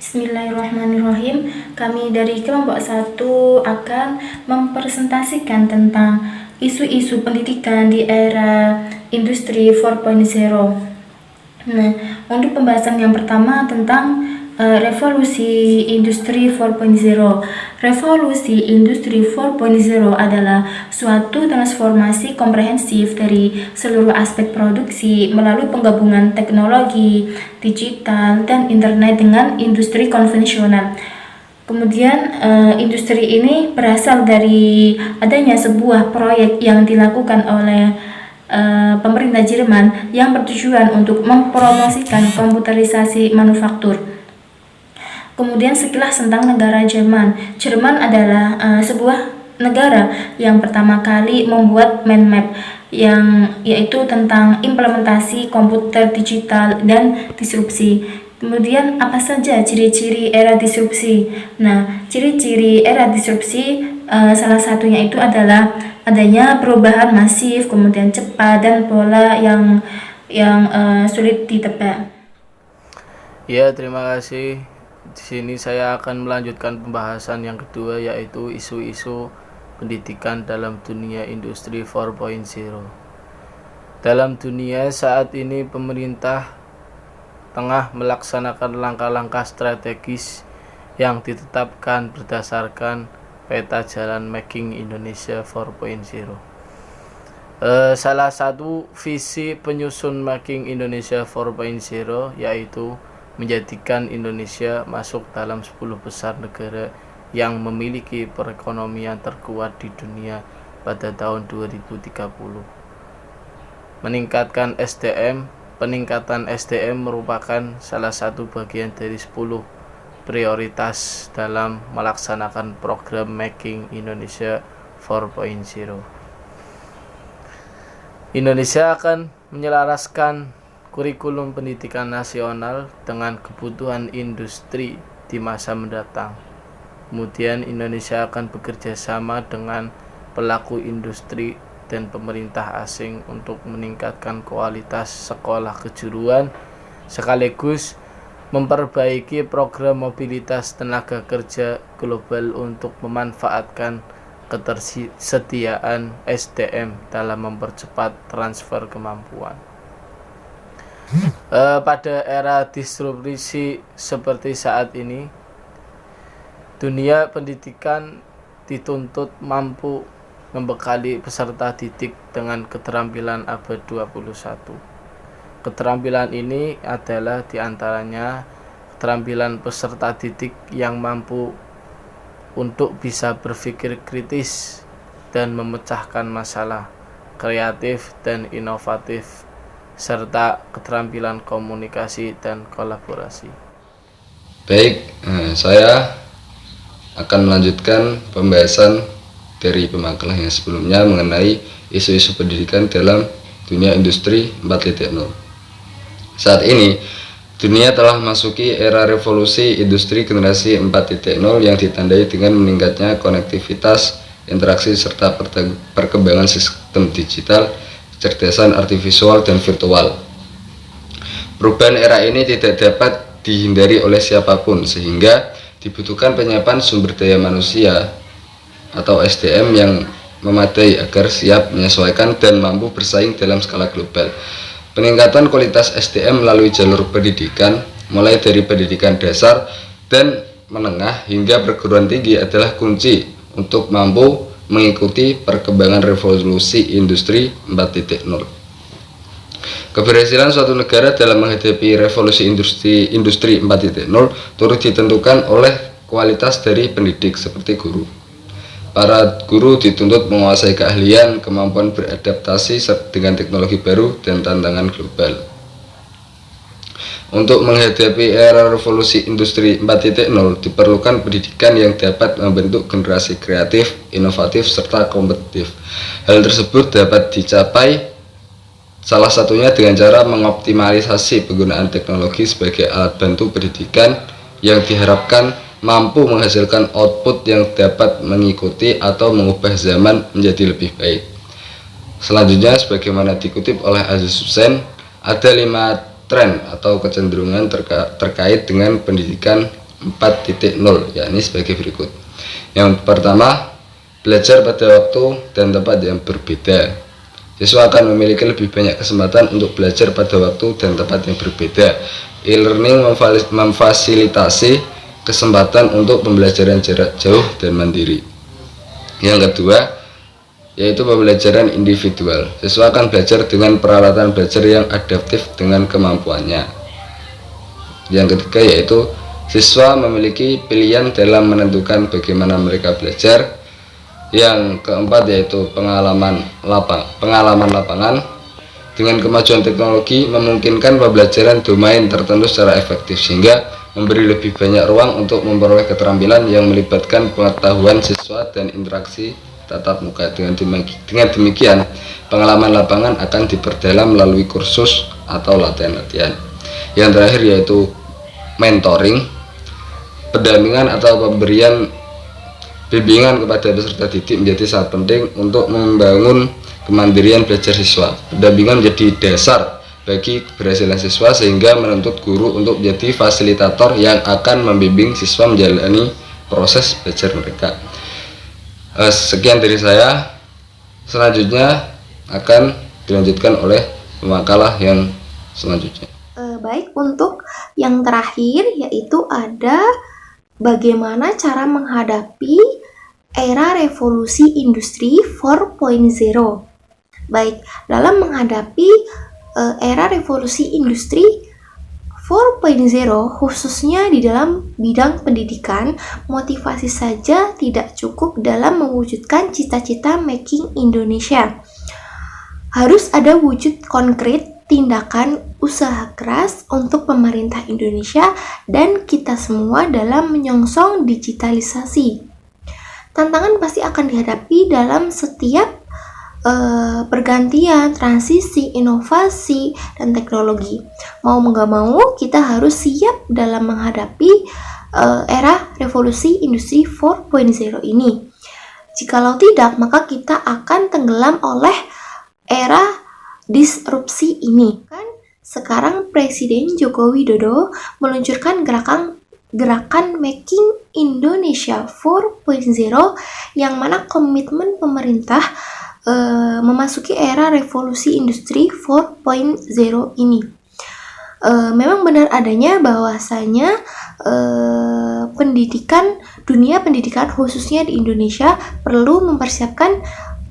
Bismillahirrahmanirrahim. Kami dari kelompok 1 akan mempresentasikan tentang isu-isu pendidikan di era industri 4.0. Nah, untuk pembahasan yang pertama tentang revolusi industri 4.0. Revolusi industri 4.0 adalah suatu transformasi komprehensif dari seluruh aspek produksi melalui penggabungan teknologi, digital, dan internet dengan industri konvensional. Kemudian industri ini berasal dari adanya sebuah proyek yang dilakukan oleh pemerintah Jerman yang bertujuan untuk mempromosikan komputerisasi manufaktur. Kemudian sekilas tentang negara Jerman. Jerman adalah sebuah negara yang pertama kali membuat mind map yaitu tentang implementasi komputer digital dan disrupsi. Kemudian apa saja ciri-ciri era disrupsi? Nah, ciri-ciri era disrupsi salah satunya itu adalah adanya perubahan masif, kemudian cepat, dan pola yang sulit ditebak. Ya, terima kasih. Di sini saya akan melanjutkan pembahasan yang kedua, yaitu isu-isu pendidikan dalam dunia industri 4.0. Dalam dunia saat ini, pemerintah tengah melaksanakan langkah-langkah strategis yang ditetapkan berdasarkan peta jalan Making Indonesia 4.0. Salah satu visi penyusun Making Indonesia 4.0 yaitu menjadikan Indonesia masuk dalam 10 besar negara yang memiliki perekonomian terkuat di dunia pada tahun 2030. Meningkatkan SDM. Peningkatan SDM merupakan salah satu bagian dari 10 prioritas dalam melaksanakan program Making Indonesia 4.0. Indonesia akan menyelaraskan kurikulum pendidikan nasional dengan kebutuhan industri di masa mendatang. Kemudian Indonesia akan bekerja sama dengan pelaku industri dan pemerintah asing untuk meningkatkan kualitas sekolah kejuruan sekaligus memperbaiki program mobilitas tenaga kerja global untuk memanfaatkan ketersediaan SDM dalam mempercepat transfer kemampuan. Pada era disrupsi seperti saat ini, dunia pendidikan dituntut mampu membekali peserta didik dengan keterampilan abad 21. Keterampilan ini adalah diantaranya keterampilan peserta didik yang mampu untuk bisa berpikir kritis dan memecahkan masalah, kreatif dan inovatif, serta keterampilan komunikasi dan kolaborasi. Baik, saya akan melanjutkan pembahasan dari pemakalah yang sebelumnya mengenai isu-isu pendidikan dalam dunia industri 4.0. Saat ini, dunia telah memasuki era revolusi industri generasi 4.0 yang ditandai dengan meningkatnya konektivitas, interaksi, serta perkembangan sistem digital, kecerdasan artifisial dan virtual. Perubahan era ini tidak dapat dihindari oleh siapapun, sehingga dibutuhkan penyiapan sumber daya manusia atau SDM yang memadai agar siap menyesuaikan dan mampu bersaing dalam skala global. Peningkatan kualitas SDM melalui jalur pendidikan, mulai dari pendidikan dasar dan menengah hingga perguruan tinggi adalah kunci untuk mampu mengikuti perkembangan revolusi industri 4.0. Keberhasilan suatu negara dalam menghadapi revolusi industri 4.0 turut ditentukan oleh kualitas dari pendidik seperti guru. Para guru dituntut menguasai keahlian, kemampuan beradaptasi dengan teknologi baru dan tantangan global. Untuk menghadapi era revolusi industri 4.0 diperlukan pendidikan yang dapat membentuk generasi kreatif, inovatif, serta kompetitif. Hal tersebut dapat dicapai salah satunya dengan cara mengoptimalisasi penggunaan teknologi sebagai alat bantu pendidikan yang diharapkan mampu menghasilkan output yang dapat mengikuti atau mengubah zaman menjadi lebih baik. Selanjutnya, sebagaimana dikutip oleh Aziz Hussein, ada 5 tren atau kecenderungan terkait dengan pendidikan 4.0, yakni sebagai berikut. Yang pertama, belajar pada waktu dan tempat yang berbeda. Siswa akan memiliki lebih banyak kesempatan untuk belajar pada waktu dan tempat yang berbeda. E-learning memfasilitasi kesempatan untuk pembelajaran jarak jauh dan mandiri. Yang kedua, yaitu pembelajaran individual. Siswa akan belajar dengan peralatan belajar yang adaptif dengan kemampuannya. Yang ketiga, yaitu siswa memiliki pilihan dalam menentukan bagaimana mereka belajar. Yang keempat, yaitu pengalaman lapangan. Dengan kemajuan teknologi memungkinkan pembelajaran domain tertentu secara efektif, sehingga memberi lebih banyak ruang untuk memperoleh keterampilan yang melibatkan pengetahuan siswa dan interaksi tatap muka. Dengan demikian, pengalaman lapangan akan diperdalam melalui kursus atau latihan-latihan. Yang terakhir, yaitu mentoring, pendampingan atau pemberian bimbingan kepada peserta didik menjadi sangat penting untuk membangun kemandirian belajar siswa. Pendampingan menjadi dasar bagi keberhasilan siswa, sehingga menuntut guru untuk menjadi fasilitator yang akan membimbing siswa menjalani proses belajar mereka. Sekian dari saya. Selanjutnya akan dilanjutkan oleh pemakalah yang selanjutnya. Baik, untuk yang terakhir yaitu ada bagaimana cara menghadapi era revolusi industri 4.0. Baik, dalam menghadapi era revolusi industri 4.0 khususnya di dalam bidang pendidikan, motivasi saja tidak cukup dalam mewujudkan cita-cita Making Indonesia. Harus ada wujud konkret tindakan usaha keras untuk pemerintah Indonesia dan kita semua dalam menyongsong digitalisasi. Tantangan pasti akan dihadapi dalam setiap pergantian, transisi, inovasi, dan teknologi. Mau nggak mau, kita harus siap dalam menghadapi era revolusi industri 4.0 ini. Jikalau tidak, maka kita akan tenggelam oleh era disrupsi ini. Kan sekarang Presiden Joko Widodo meluncurkan gerakan Making Indonesia 4.0 yang mana komitmen pemerintah memasuki era revolusi industri 4.0 ini. Memang benar adanya bahwasanya dunia pendidikan khususnya di Indonesia perlu mempersiapkan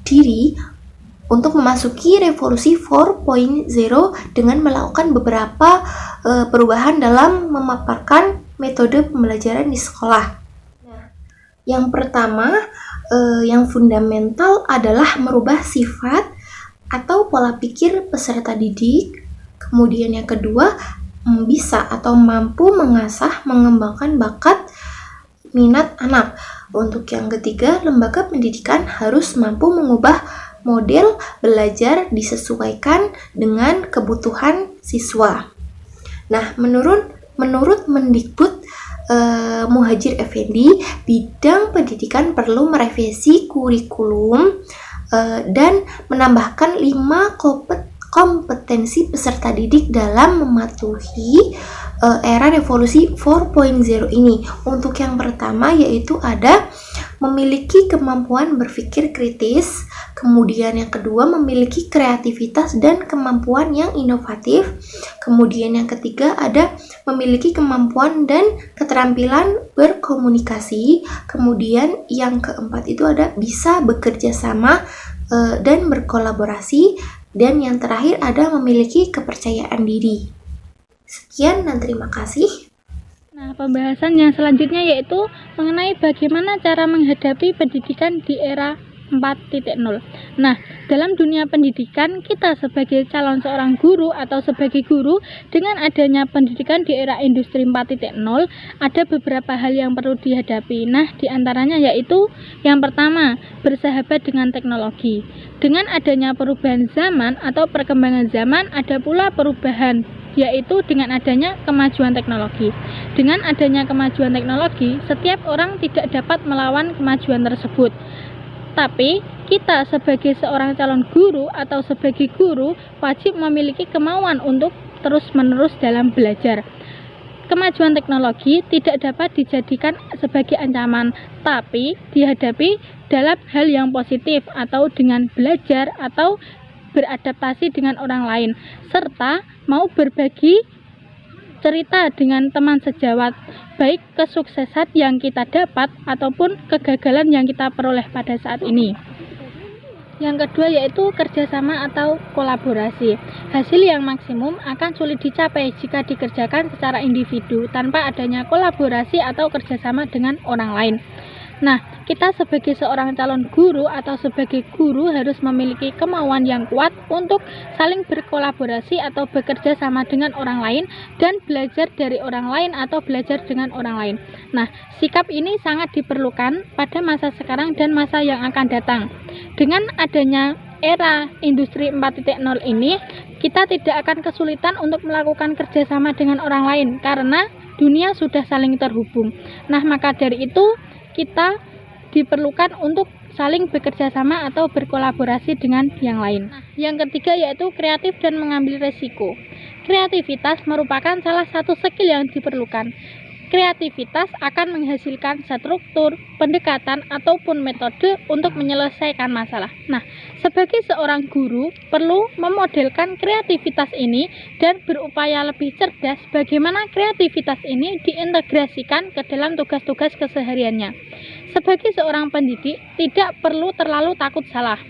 diri untuk memasuki revolusi 4.0 dengan melakukan beberapa perubahan dalam memaparkan metode pembelajaran di sekolah. Nah, yang pertama, yang fundamental adalah merubah sifat atau pola pikir peserta didik. Kemudian yang kedua, bisa atau mampu mengasah, mengembangkan bakat minat anak. Untuk yang ketiga, lembaga pendidikan harus mampu mengubah model belajar disesuaikan dengan kebutuhan siswa. Nah, menurut Mendikbud Muhadjir Effendi, bidang pendidikan perlu merevisi kurikulum dan menambahkan 5 kompetensi peserta didik dalam mematuhi era revolusi 4.0 ini. Untuk yang pertama yaitu ada memiliki kemampuan berpikir kritis, kemudian yang kedua memiliki kreativitas dan kemampuan yang inovatif, kemudian yang ketiga ada memiliki kemampuan dan keterampilan berkomunikasi, kemudian yang keempat itu ada bisa bekerja sama dan berkolaborasi, dan yang terakhir ada memiliki kepercayaan diri. Sekian dan terima kasih. Nah, pembahasan yang selanjutnya yaitu mengenai bagaimana cara menghadapi pendidikan di era 4.0. Nah, dalam dunia pendidikan, kita sebagai calon seorang guru atau sebagai guru, dengan adanya pendidikan di era industri 4.0, ada beberapa hal yang perlu dihadapi. Nah, diantaranya yaitu yang pertama, bersahabat dengan teknologi. Dengan adanya perubahan zaman atau perkembangan zaman, ada pula perubahan, yaitu dengan adanya kemajuan teknologi. Dengan adanya kemajuan teknologi, setiap orang tidak dapat melawan kemajuan tersebut. Tapi, kita sebagai seorang calon guru atau sebagai guru wajib memiliki kemauan untuk terus-menerus dalam belajar. kemajuan teknologi tidak dapat dijadikan sebagai ancaman, tapi dihadapi dalam hal yang positif atau dengan belajar atau beradaptasi dengan orang lain, serta mau berbagi cerita dengan teman sejawat, baik kesuksesan yang kita dapat ataupun kegagalan yang kita peroleh pada saat ini. Yang kedua yaitu kerjasama atau kolaborasi. Hasil yang maksimum akan sulit dicapai jika dikerjakan secara individu tanpa adanya kolaborasi atau kerjasama dengan orang lain. Nah, kita sebagai seorang calon guru atau sebagai guru harus memiliki kemauan yang kuat untuk saling berkolaborasi atau bekerja sama dengan orang lain dan belajar dari orang lain atau belajar dengan orang lain. Nah, sikap ini sangat diperlukan pada masa sekarang dan masa yang akan datang. Dengan adanya era industri 4.0 ini, kita tidak akan kesulitan untuk melakukan kerjasama dengan orang lain karena dunia sudah saling terhubung. Nah, maka dari itu kita diperlukan untuk saling bekerja sama atau berkolaborasi dengan yang lain. Yang ketiga yaitu kreatif dan mengambil resiko. Kreativitas merupakan salah satu skill yang diperlukan. Kreativitas akan menghasilkan struktur, pendekatan, ataupun metode untuk menyelesaikan masalah. Nah, sebagai seorang guru, perlu memodelkan kreativitas ini dan berupaya lebih cerdas bagaimana kreativitas ini diintegrasikan ke dalam tugas-tugas kesehariannya. Sebagai seorang pendidik, tidak perlu terlalu takut salah,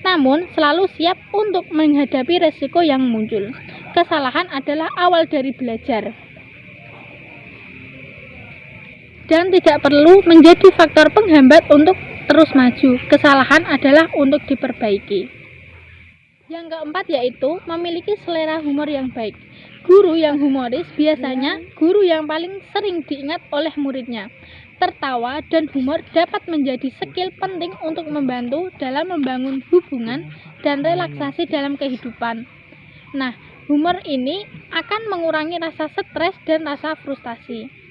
namun selalu siap untuk menghadapi resiko yang muncul. Kesalahan adalah awal dari belajar dan tidak perlu menjadi faktor penghambat untuk terus maju. Kesalahan adalah untuk diperbaiki. Yang keempat yaitu memiliki selera humor yang baik. Guru yang humoris biasanya guru yang paling sering diingat oleh muridnya. Tertawa dan humor dapat menjadi skill penting untuk membantu dalam membangun hubungan dan relaksasi dalam kehidupan. Nah, humor ini akan mengurangi rasa stres dan rasa frustasi.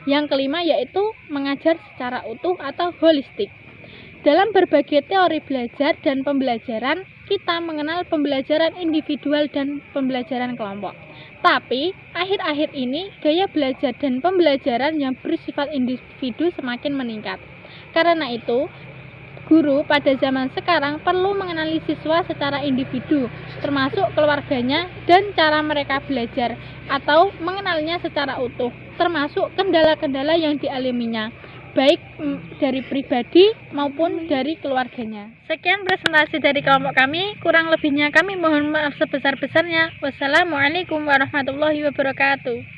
Yang kelima yaitu mengajar secara utuh atau holistik. Dalam berbagai teori belajar dan pembelajaran, kita mengenal pembelajaran individual dan pembelajaran kelompok. Tapi, akhir-akhir ini, gaya belajar dan pembelajaran yang bersifat individu semakin meningkat. Karena itu, guru pada zaman sekarang perlu mengenali siswa secara individu, termasuk keluarganya dan cara mereka belajar, atau mengenalnya secara utuh, termasuk kendala-kendala yang dialaminya, baik dari pribadi maupun dari keluarganya. Sekian presentasi dari kelompok kami, kurang lebihnya kami mohon maaf sebesar-besarnya. Wassalamualaikum warahmatullahi wabarakatuh.